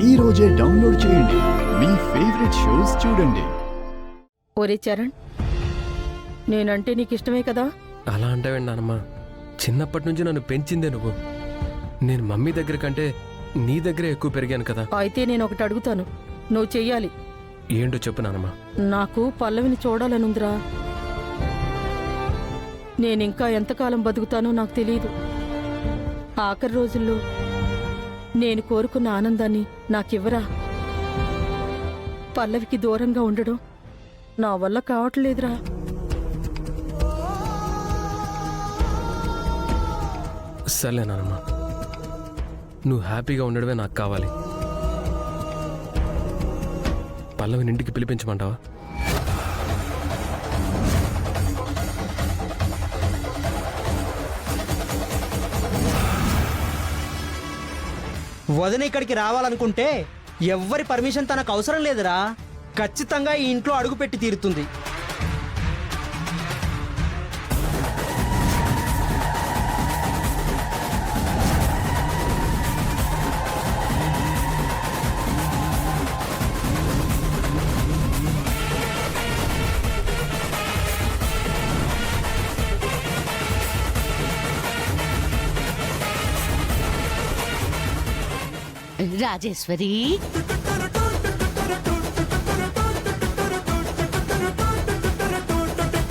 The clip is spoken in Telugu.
ఈ రోజే డౌన్లోడ్ చేయండి. మీ ఫేవరెట్ షోస్ చూడండి. ఒరే చరణ్, నేనంటే నీకు ఇష్టమే కదా? అలా అంటావేంటి నానమ్మ? చిన్నప్పటి నుంచి నన్ను పెంచిందే నువ్వు. నేను మమ్మీ దగ్గర కంటే నీ దగ్గరే ఎక్కువ పెరిగాను కదా. అయితే నేను ఒకటి అడుగుతాను, నువ్వు చెయ్యాలి. ఏంటో చెప్పు నానమ్మ. నాకు పల్లవిని చూడాలనుందిరా. నేనింకా ఎంతకాలం బతుకుతానో నాకు తెలియదు. ఆఖరి రోజుల్లో నేను కోరుకున్న ఆనందాన్ని నాకివ్వరా. పల్లవికి దూరంగా ఉండడం నా వల్ల కావట్లేదురా. సర్లే నానమ్మ, నువ్వు హ్యాపీగా ఉండడమే నాకు కావాలి. పల్లవిని ఇంటికి పిలిపించమంటావా? వదిన ఇక్కడికి రావాలనుకుంటే ఎవ్వరి పర్మిషన్ తనకు అవసరం లేదురా. ఖచ్చితంగా ఈ ఇంట్లో అడుగుపెట్టి తీరుతుంది. రాజేశ్వరి,